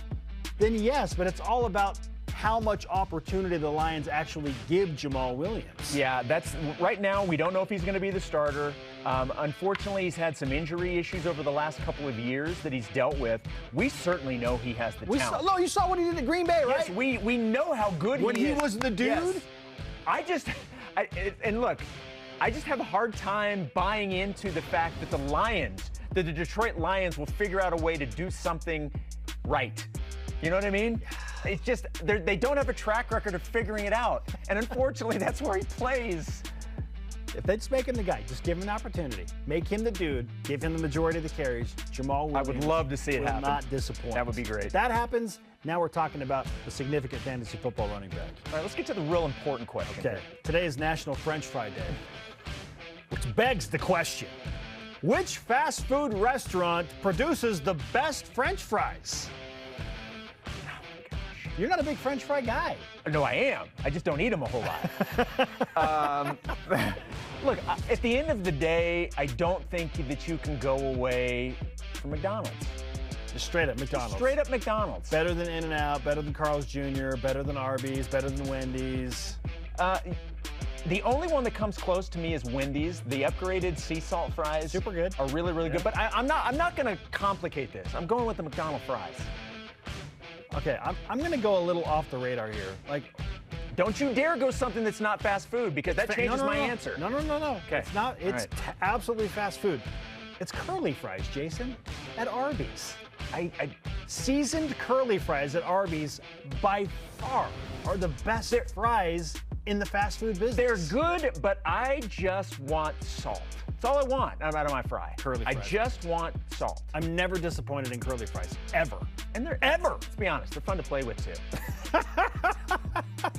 then yes, but it's all about how much opportunity the Lions actually give Jamal Williams. Yeah, that's right now we don't know if he's going to be the starter. Unfortunately, he's had some injury issues over the last couple of years that he's dealt with. We certainly know he has the talent. You saw what he did at Green Bay, right? Yes, we know how good when he is. When he was the dude? Yes. And look, I just have a hard time buying into the fact that the Detroit Lions will figure out a way to do something right. You know what I mean? It's just, they don't have a track record of figuring it out. And unfortunately, that's where he plays. If they just make him the guy, just give him an opportunity. Make him the dude. Give him the majority of the carries. Jamal Williams. I would love to see it happen. Will not disappoint. That would be great. If that happens, now we're talking about the significant fantasy football running back. All right, let's get to the real important question. Okay. Today is National French Fry Day, which begs the question, which fast food restaurant produces the best French fries? You're not a big French fry guy. No, I am. I just don't eat them a whole lot. Look, at the end of the day, I don't think that you can go away from McDonald's. Just straight up McDonald's. Straight up McDonald's. Better than In-N-Out, better than Carl's Jr., better than Arby's, better than Wendy's. The only one that comes close to me is Wendy's. The upgraded sea salt fries super good. Are really, really good. But I'm not going to complicate this. I'm going with the McDonald's fries. Okay, I'm going to go a little off the radar here. Like, don't you dare go something that's not fast food, because that changes my answer. No. Okay. It's not. It's absolutely fast food. It's curly fries, Jason, at Arby's. Seasoned curly fries at Arby's by far are the best fries in the fast food business. They're good, but I just want salt. That's all I want out of my fry. Curly fries. I just want salt. I'm never disappointed in curly fries, ever. And they're let's be honest, they're fun to play with too.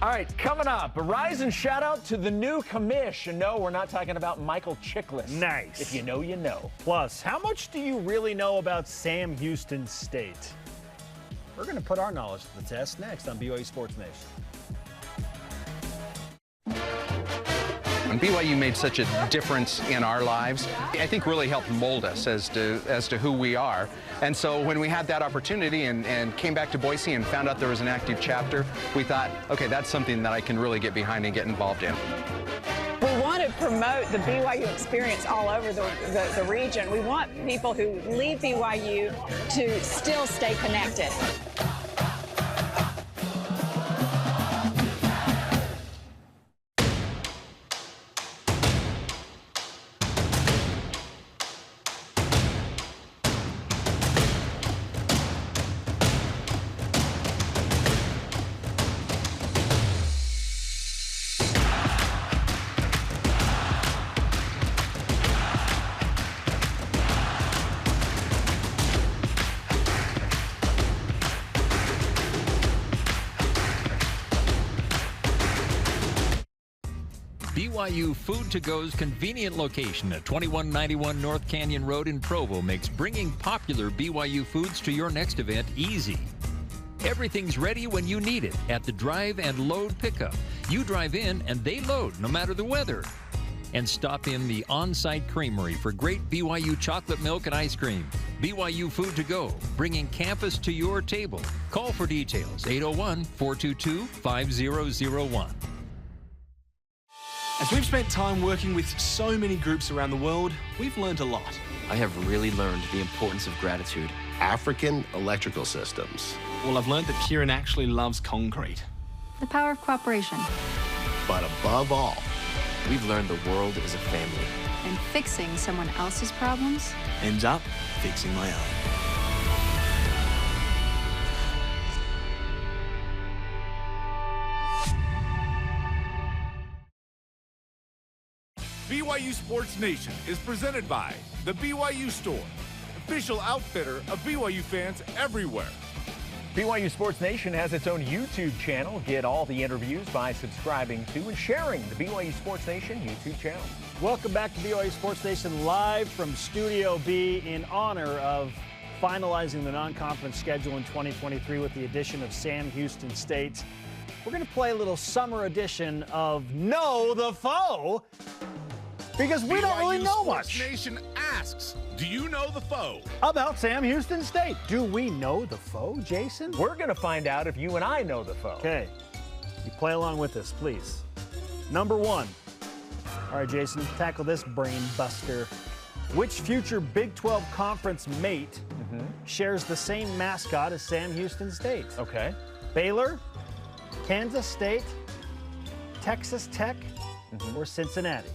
All right, coming up, a rise and shout out to the new commish. And no, we're not talking about Michael Chiklis. Nice. If you know, you know. Plus, how much do you really know about Sam Houston State? We're going to put our knowledge to the test next on BYU Sports Nation. And BYU made such a difference in our lives, I think really helped mold us as to who we are. And so when we had that opportunity and came back to Boise and found out there was an active chapter, we thought, okay, that's something that I can really get behind and get involved in. We want to promote the BYU experience all over the region. We want people who leave BYU to still stay connected. BYU Food to Go's convenient location at 2191 North Canyon Road in Provo makes bringing popular BYU foods to your next event easy. Everything's ready when you need it at the drive and load pickup. You drive in and they load no matter the weather. And stop in the on-site creamery for great BYU chocolate milk and ice cream. BYU Food to Go, bringing campus to your table. Call for details, 801-422-5001. As we've spent time working with so many groups around the world, we've learned a lot. I have really learned the importance of gratitude. African electrical systems. Well, I've learned that Kieran actually loves concrete. The power of cooperation. But above all, we've learned the world is a family. And fixing someone else's problems ends up fixing my own. BYU Sports Nation is presented by the BYU Store, official outfitter of BYU fans everywhere. BYU Sports Nation has its own YouTube channel. Get all the interviews by subscribing to and sharing the BYU Sports Nation YouTube channel. Welcome back to BYU Sports Nation live from Studio B in honor of finalizing the non-conference schedule in 2023 with the addition of Sam Houston State. We're going to play a little summer edition of Know the Foe because we don't really know much. Nation asks, do you know the foe? About Sam Houston State. Do we know the foe, Jason? We're going to find out if you and I know the foe. Okay. You play along with us, please. Number 1. All right, Jason, tackle this brain buster. Which future Big 12 conference mate shares the same mascot as Sam Houston State? Okay. Baylor, Kansas State, Texas Tech, or Cincinnati?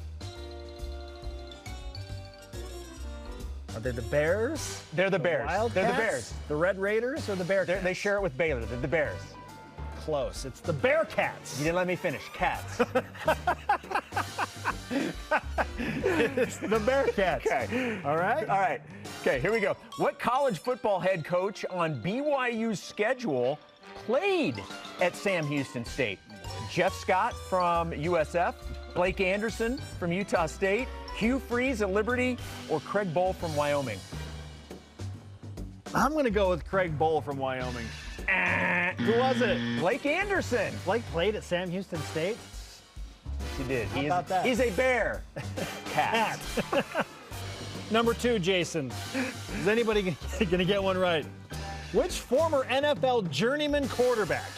Are they the Bears? They're the Bears. Wildcats? They're the Bears. The Red Raiders or the Bearcats? They share it with Baylor. They're the Bears. Close. It's the Bearcats. You didn't let me finish. Cats. It's the Bearcats. Okay. All right? All right. Okay, here we go. What college football head coach on BYU's schedule played at Sam Houston State? Jeff Scott from USF, Blake Anderson from Utah State, Hugh Freeze at Liberty, or Craig Bohl from Wyoming? I'm going to go with Craig Bohl from Wyoming. Who was it? Blake Anderson. Blake played at Sam Houston State? He did. How about that? He's a bear. Cat. Number 2, Jason. Is anybody going to get one right? Which former NFL journeyman quarterback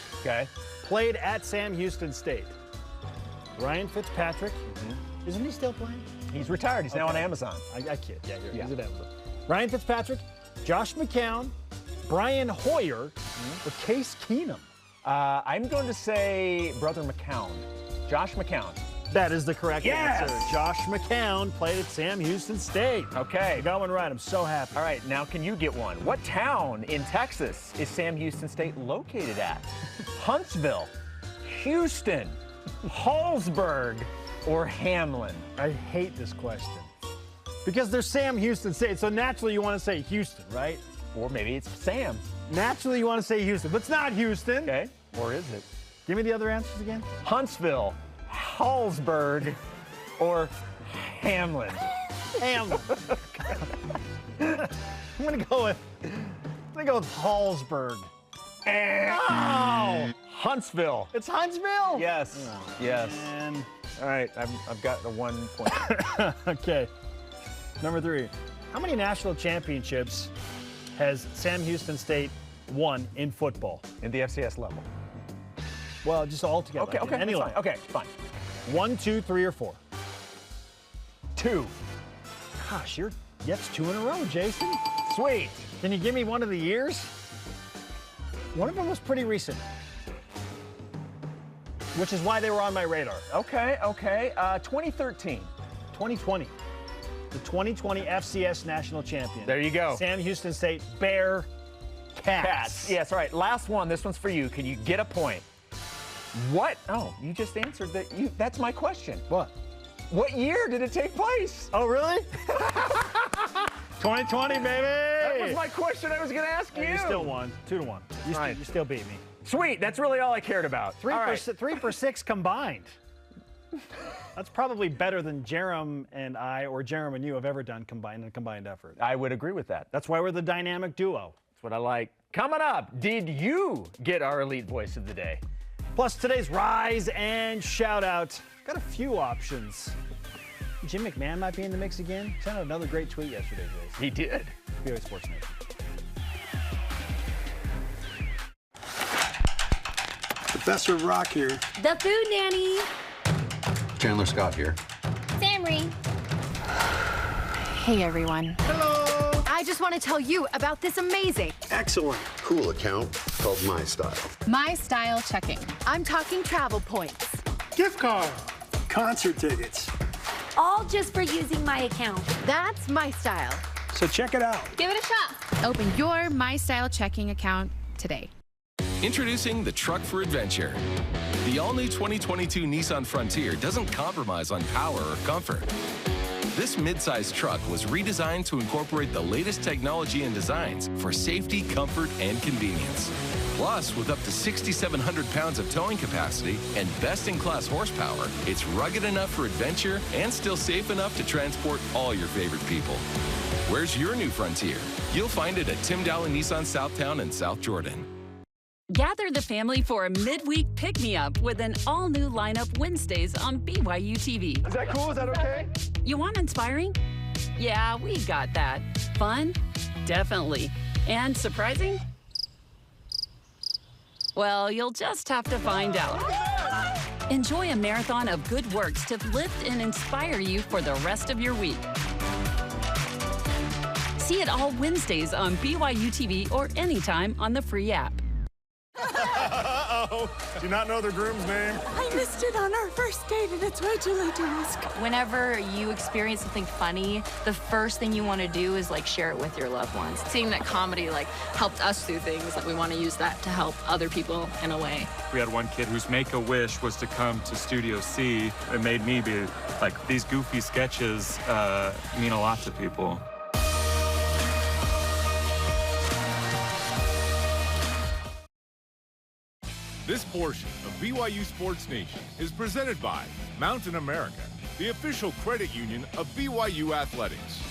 played at Sam Houston State? Ryan Fitzpatrick. Isn't he still playing? He's retired. He's now on Amazon. I kid. Yeah, he's at Amazon. Ryan Fitzpatrick, Josh McCown, Brian Hoyer, or Case Keenum? I'm going to say Brother McCown. Josh McCown. That is the correct answer. Josh McCown played at Sam Houston State. Okay. You got one right. I'm so happy. All right, now can you get one? What town in Texas is Sam Houston State located at? Huntsville, Houston, Hallsburg, or Hamlin? I hate this question. Because they're Sam Houston State, so naturally you want to say Houston, right? Or maybe it's Sam. Naturally you want to say Houston, but it's not Houston. Okay, or is it? Give me the other answers again. Huntsville, Hallsburg, or Hamlin? Hamlin. I'm gonna go with Hallsburg. Oh! Huntsville. It's Huntsville? Yes. Oh, yes. Man. All right, I've got the 1 point. Okay. Number 3. How many national championships has Sam Houston State won in football? In the FCS level. Well, just all together. Okay, Any level. Okay, fine. 1, 2, 3, or 4? 2. Gosh, that's 2 in a row, Jason. Sweet. Can you give me one of the years? One of them was pretty recent, which is why they were on my radar. Okay. 2013. 2020. The 2020 FCS National Champion. There you go. Sam Houston State Bear Cats. Yes, all right. Last one. This one's for you. Can you get a point? What? Oh, you just answered that. That's my question. What? What year did it take place? Oh, really? 2020, baby. That was my question I was going to ask you. You still won. 2-1. You still beat me. Sweet. That's really all I cared about. 3 for 6 combined. That's probably better than Jerem and I or Jerem and you have ever done in a combined effort. I would agree with that. That's why we're the dynamic duo. That's what I like. Coming up, did you get our Elite Voice of the Day? Plus today's Rise and Shout Out. Got a few options. Jim McMahon might be in the mix again. Sent out another great tweet yesterday, Jason. He did. BYU Sports Nation. Professor Rock here. The Food Nanny. Chandler Scott here. Samry. Hey, everyone. Hello. I just want to tell you about this amazing, excellent, cool account called My Style. My Style Checking. I'm talking travel points, Gift card, concert tickets. All just for using my account. That's My Style. So check it out. Give it a shot. Open your My Style Checking account today. Introducing the truck for adventure. The all-new 2022 Nissan Frontier doesn't compromise on power or comfort. This midsize truck was redesigned to incorporate the latest technology and designs for safety, comfort, and convenience. Plus, with up to 6,700 pounds of towing capacity and best-in-class horsepower, it's rugged enough for adventure and still safe enough to transport all your favorite people. Where's your new frontier? You'll find it at Tim Daly Nissan Southtown and South Jordan. Gather the family for a midweek pick-me-up with an all-new lineup Wednesdays on BYU TV. Is that cool? Is that okay? You want inspiring? Yeah, we got that. Fun? Definitely. And surprising? Well, you'll just have to find out. Enjoy a marathon of good works to lift and inspire you for the rest of your week. See it all Wednesdays on BYU TV or anytime on the free app. Uh-oh. Do you not know their groom's name? I missed it on our first date, and it's way too late to ask. Whenever you experience something funny, the first thing you want to do is like share it with your loved ones. Seeing that comedy like helped us through things, like we want to use that to help other people in a way. We had one kid whose make-a-wish was to come to Studio C. It made me be like, these goofy sketches mean a lot to people. This portion of BYU Sports Nation is presented by Mountain America, the official credit union of BYU Athletics.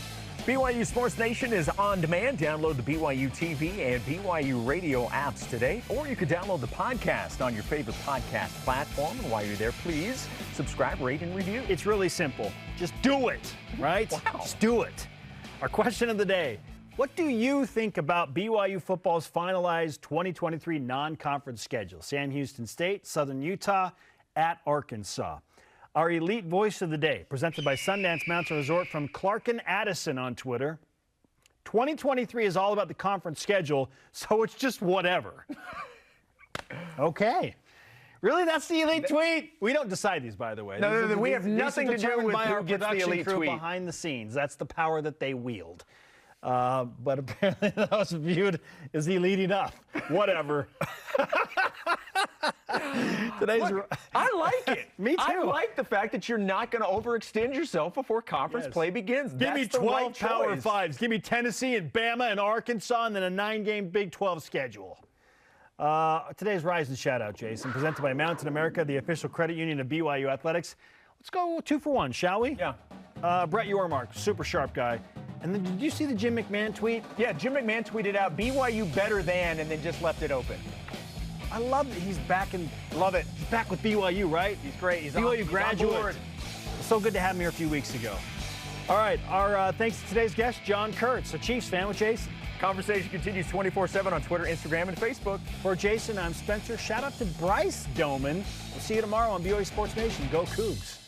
BYU Sports Nation is on demand. Download the BYU TV and BYU radio apps today, or you could download the podcast on your favorite podcast platform. And while you're there, please subscribe, rate, and review. It's really simple. Just do it, right? Wow. Just do it. Our question of the day. What do you think about BYU football's finalized 2023 non-conference schedule? Sam Houston State, Southern Utah, at Arkansas. Our elite voice of the day, presented by Sundance Mountain Resort from Clarkin Addison on Twitter. 2023 is all about the conference schedule, so it's just whatever. Okay. Really, that's the elite tweet? We don't decide these, by the way. No, we have nothing to do with who gets the elite tweet. Behind the scenes. That's the power that they wield. But apparently that was viewed as elite enough. Whatever. Look, I like it. Me too. I like the fact that you're not going to overextend yourself before conference play begins. Give me 12 Power Fives. Give me Tennessee and Bama and Arkansas, and then a 9-game Big 12 schedule. Today's Rise and Shout-Out, Jason, presented by Mountain America, the official credit union of BYU Athletics. Let's go 2 for 1, shall we? Yeah. Brett Yormark, super sharp guy. And then, did you see the Jim McMahon tweet? Yeah, Jim McMahon tweeted out BYU better than, and then just left it open. I love that he's back in. Love it. He's back with BYU, right? He's great. He's BYU on graduate. board. So good to have him here a few weeks ago. All right, our thanks to today's guest, John Kurtz, a Chiefs fan with Jason. Conversation continues 24/7 on Twitter, Instagram, and Facebook. For Jason, I'm Spencer. Shout out to Bryce Doman. We'll see you tomorrow on BYU Sports Nation. Go Cougs.